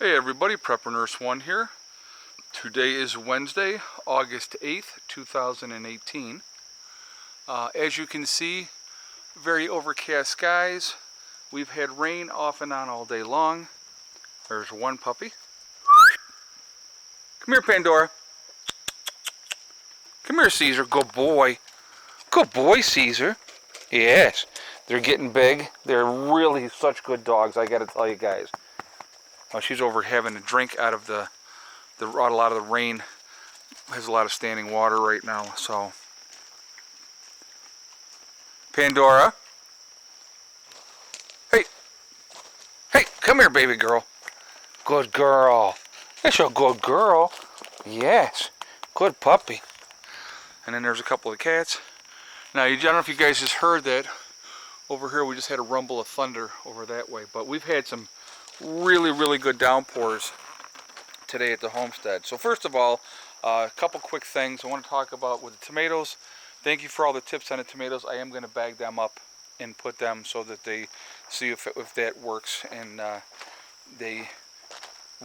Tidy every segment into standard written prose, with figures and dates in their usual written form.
Hey everybody, Prepper Nurse 1 here. Today is Wednesday, August 8th, 2018. As you can see, very overcast skies. We've had rain off and on all day long. There's one puppy. Come here, Pandora. Come here, Caesar. Good boy. Good boy, Caesar. Yes, they're getting big. They're really such good dogs, I gotta tell you guys. Oh, she's over having a drink out of a lot of the rain. Has a lot of standing water right now, so. Pandora. Hey. Hey, come here, baby girl. Good girl. That's a good girl. Yes. Good puppy. And then there's a couple of cats. Now, I don't know if you guys just heard that. Over here, we just had a rumble of thunder over that way. But we've had some really good downpours today at the homestead. So first of all, a couple quick things I want to talk about with the tomatoes. Thank you for all the tips on the tomatoes. I am going to bag them up and put them so that they see if that works and they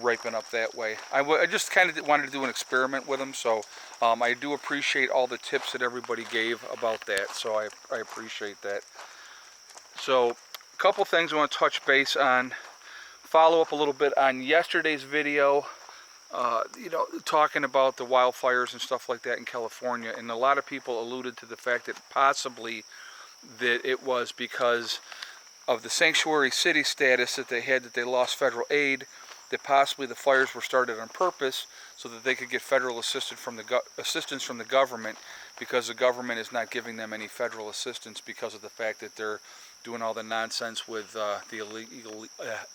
ripen up that way. I just kind of wanted to do an experiment with them, so I do appreciate all the tips that everybody gave about that, so I appreciate that. So a couple things I want to touch base on. Follow up a little bit on yesterday's video, talking about the wildfires and stuff like that in California, and a lot of people alluded to the fact that possibly that it was because of the sanctuary city status that they had, that they lost federal aid, that possibly the fires were started on purpose so that they could get federal assistance from the government, because the government is not giving them any federal assistance because of the fact that they're doing all the nonsense with the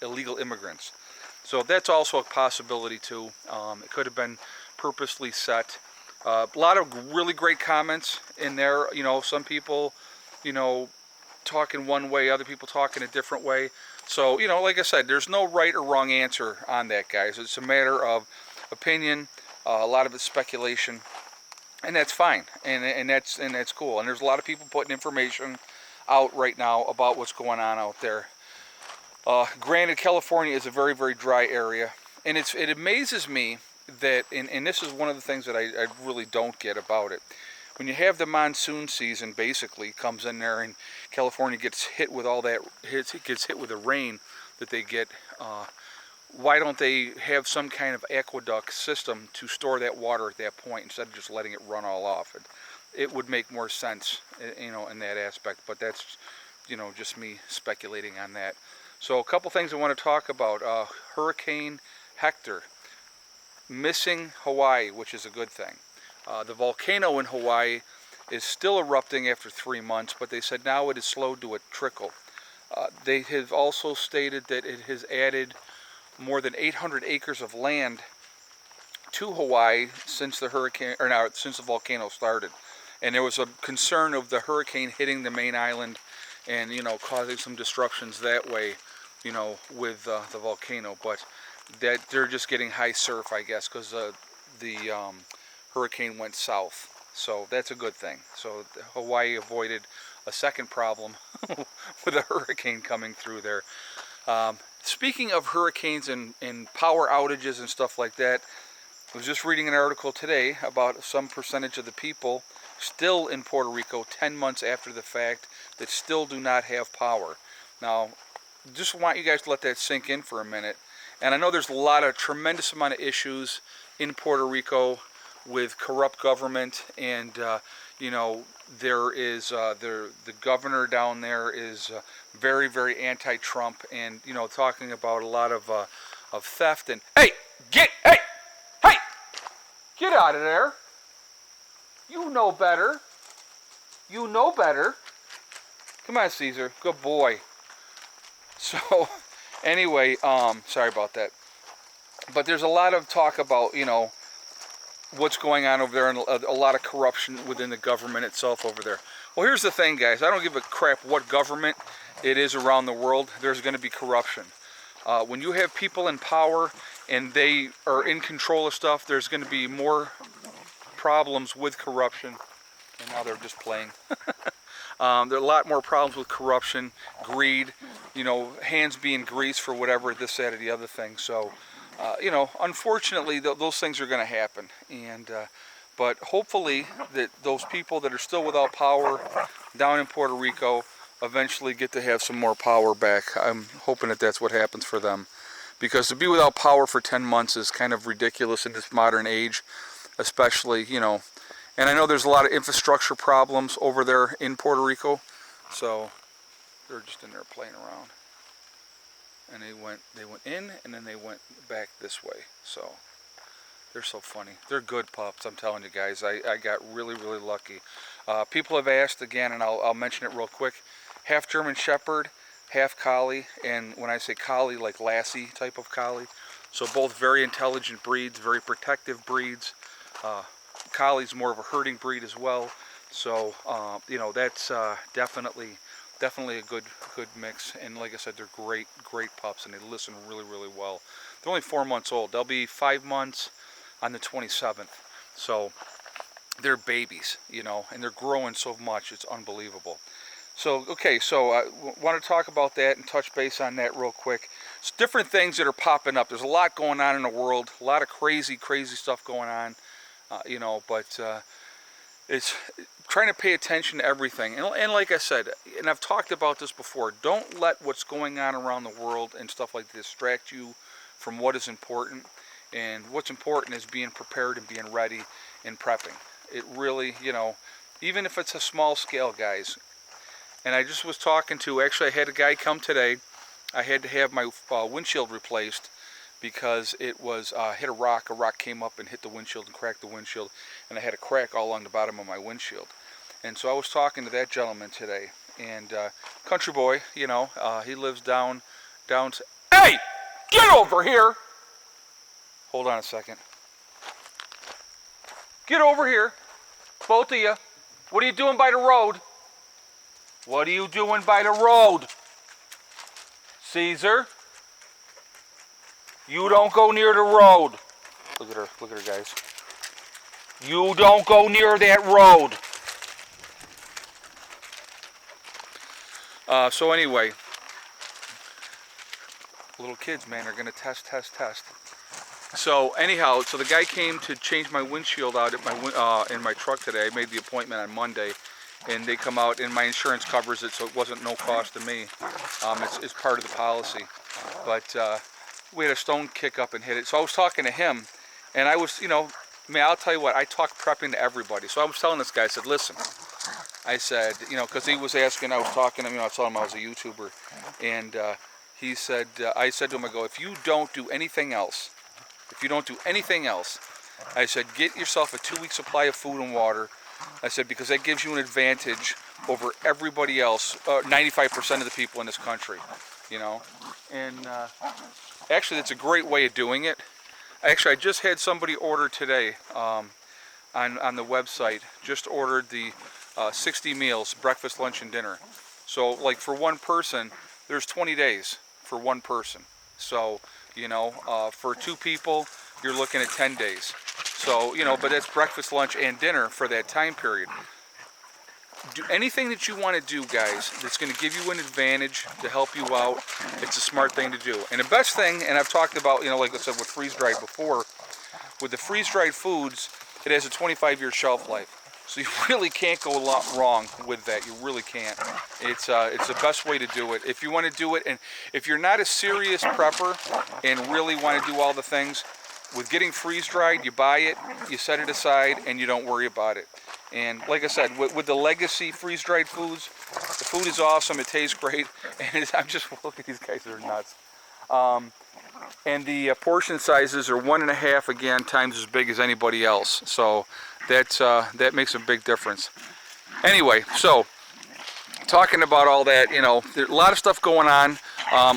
illegal immigrants. So that's also a possibility too. It could have been purposely set. A lot of really great comments in there. Some people, talking one way, other people talking a different way. So, like I said, there's no right or wrong answer on that, guys. It's a matter of opinion. A lot of it's speculation, and that's fine, and that's cool. And there's a lot of people putting information out right now about what's going on out there. Granted, California is a very dry area, and it amazes me that, and this is one of the things that I really don't get about it. When you have the monsoon season, basically comes in there, and California gets hit with all that, gets hit with the rain that they get. Why don't they have some kind of aqueduct system to store that water at that point instead of just letting it run all off? It would make more sense, in that aspect. But that's, just me speculating on that. So a couple things I want to talk about. Hurricane Hector missing Hawaii, which is a good thing. The volcano in Hawaii is still erupting after 3 months, but they said now it is slowed to a trickle. They have also stated that it has added more than 800 acres of land to Hawaii since the volcano started. And there was a concern of the hurricane hitting the main island and, causing some disruptions that way, with the volcano. But that they're just getting high surf, I guess, because the hurricane went south. So that's a good thing. So Hawaii avoided a second problem with a hurricane coming through there. Speaking of hurricanes and power outages and stuff like that, I was just reading an article today about some percentage of the people still in Puerto Rico 10 months after the fact that still do not have power. Now, just want you guys to let that sink in for a minute. And I know there's a tremendous amount of issues in Puerto Rico with corrupt government, and there is the governor down there is very anti-Trump, and talking about a lot of theft and hey, get out of there. You know better. Come on, Caesar. Good boy. So, anyway, sorry about that. But there's a lot of talk about, what's going on over there, and a lot of corruption within the government itself over there. Well, here's the thing, guys. I don't give a crap what government it is around the world. There's going to be corruption. When you have people in power and they are in control of stuff, there's going to be more problems with corruption. And now they're just playing. There are a lot more problems with corruption, greed, hands being greased for whatever, this, that, or the other thing. So you know, unfortunately, those things are going to happen. And but hopefully that those people that are still without power down in Puerto Rico eventually get to have some more power back. I'm hoping that that's what happens for them, because to be without power for 10 months is kind of ridiculous in this modern age, especially, you know. And I know there's a lot of infrastructure problems over there in Puerto Rico, so they're just in there playing around. And they went in, and then they went back this way. So they're so funny. They're good pups, I'm telling you guys. I got really, really lucky. People have asked again, and I'll mention it real quick. Half German Shepherd, half Collie, and when I say Collie, like Lassie type of Collie. So both very intelligent breeds, very protective breeds. Collie's more of a herding breed as well. So you know, that's definitely a good mix. And like I said, they're great pups, and they listen really, really well. They're only 4 months old. They'll be 5 months on the 27th. So they're babies, you know, and they're growing so much, it's unbelievable. So, okay, so I want to talk about that and touch base on that real quick. It's different things that are popping up. There's a lot going on in the world, a lot of crazy stuff going on, you know, but it's trying to pay attention to everything. And like I said, and I've talked about this before, don't let what's going on around the world and stuff like this distract you from what is important. And what's important is being prepared and being ready and prepping. It really, you know, even if it's a small scale, guys. And I just was talking to, actually I had a guy come today. I had to have my windshield replaced because it was hit a rock. A rock came up and hit the windshield and cracked the windshield, and I had a crack all along the bottom of my windshield. And so I was talking to that gentleman today, and country boy, you know, he lives down. Hey, get over here! Hold on a second. Get over here, both of you. What are you doing by the road? What are you doing by the road? Caesar, you don't go near the road. Look at her, guys. You don't go near that road. So anyway, little kids, man, are gonna test. So anyhow, so the guy came to change my windshield out at in my truck today. I made the appointment on Monday, and they come out, and my insurance covers it, so it wasn't no cost to me. It's part of the policy. But we had a stone kick up and hit it. So I was talking to him, and I was, you know, man, I'll tell you what, I talk prepping to everybody. So I was telling this guy, I said, listen, I said, you know, because he was asking, I was talking to him, you know, I told him I was a YouTuber, and he said, I said to him, I go, if you don't do anything else, I said, get yourself a 2-week supply of food and water. I said, because that gives you an advantage over everybody else, 95% of the people in this country, you know. And actually, that's a great way of doing it. Actually, I just had somebody order today on the website, just ordered the 60 meals, breakfast, lunch, and dinner. So, like, for one person, there's 20 days for one person. So, you know, for 2 people, you're looking at 10 days. So, you know, but that's breakfast, lunch, and dinner for that time period. Do anything that you want to do, guys, that's going to give you an advantage to help you out. It's a smart thing to do. And the best thing, and I've talked about, you know, like I said, with freeze-dried before, with the freeze-dried foods, it has a 25-year shelf life. So you really can't go a lot wrong with that. You really can't. It's the best way to do it. If you want to do it, and if you're not a serious prepper and really want to do all the things, with getting freeze-dried, you buy it, you set it aside, and you don't worry about it. And like I said, with the Legacy freeze-dried foods, the food is awesome, it tastes great, and I'm just, look at these guys, they're nuts. And the portion sizes are 1.5, again, times as big as anybody else. So that makes a big difference. Anyway, so talking about all that, you know, there's a lot of stuff going on.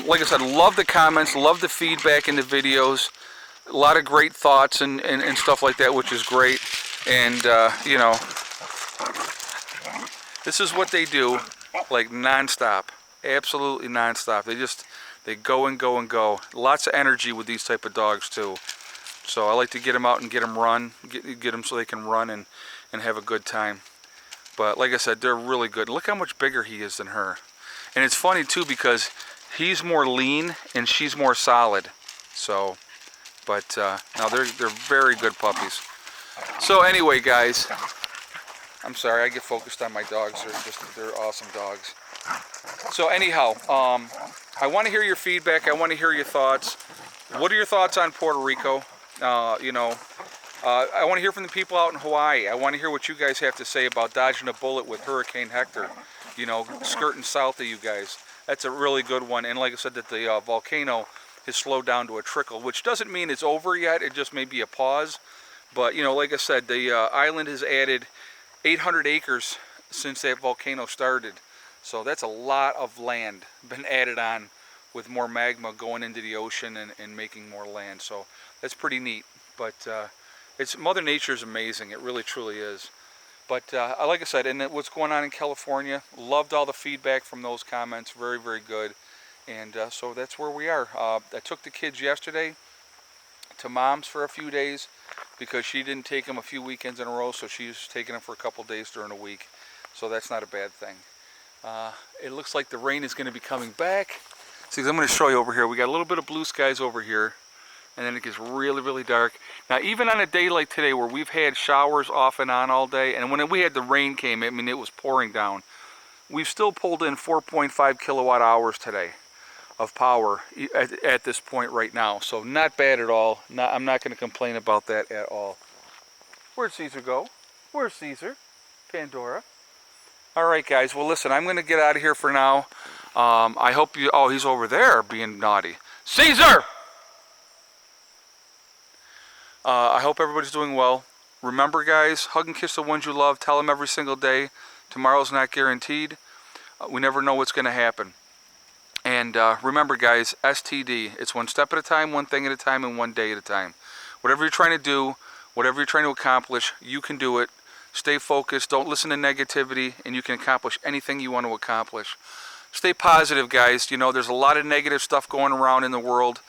Like I said, love the comments, love the feedback in the videos. A lot of great thoughts and stuff like that, which is great. And you know, this is what they do, like non-stop, absolutely non-stop. They go and go and go. Lots of energy with these type of dogs too. So I like to get them out and get them so they can run and have a good time. But like I said, they're really good. Look how much bigger he is than her. And it's funny too, because he's more lean and she's more solid. So But no, they're very good puppies. So anyway, guys, I'm sorry, I get focused on my dogs. They're awesome dogs. So anyhow, I want to hear your feedback. I want to hear your thoughts. What are your thoughts on Puerto Rico? You know, I want to hear from the people out in Hawaii. I want to hear what you guys have to say about dodging a bullet with Hurricane Hector. You know, skirting south of you guys. That's a really good one. And like I said, that the volcano has slowed down to a trickle, which doesn't mean it's over yet. It just may be a pause. But, you know, like I said, the island has added 800 acres since that volcano started. So that's a lot of land been added on with more magma going into the ocean and making more land. So that's pretty neat. But it's Mother Nature is amazing. It really, truly is. But like I said, and what's going on in California, loved all the feedback from those comments. Very, very good. And so that's where we are. I took the kids yesterday to Mom's for a few days because she didn't take them a few weekends in a row, so she's taking them for a couple days during the week. So that's not a bad thing. It looks like the rain is going to be coming back. See, I'm going to show you over here. We got a little bit of blue skies over here, and then it gets really, really dark. Now, even on a day like today where we've had showers off and on all day, and when we had the rain came, I mean, it was pouring down, we've still pulled in 4.5 kilowatt hours today of power at this point right now. So not bad at all. I'm not going to complain about that at all. Where'd Caesar go? Where's Caesar? Pandora. All right, guys. Well, listen, I'm going to get out of here for now. I hope you... Oh, he's over there being naughty. Caesar! I hope everybody's doing well. Remember, guys, hug and kiss the ones you love. Tell them every single day. Tomorrow's not guaranteed. We never know what's going to happen. And remember, guys, STD. It's one step at a time, one thing at a time, and one day at a time. Whatever you're trying to do, whatever you're trying to accomplish, you can do it. Stay focused. Don't listen to negativity, and you can accomplish anything you want to accomplish. Stay positive, guys. You know, there's a lot of negative stuff going around in the world.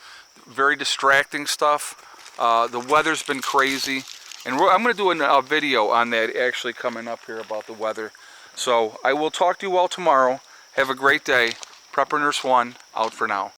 Very distracting stuff. The weather's been crazy. And I'm going to do a video on that actually coming up here about the weather. So I will talk to you all tomorrow. Have a great day. Prepper Nurse 1, out for now.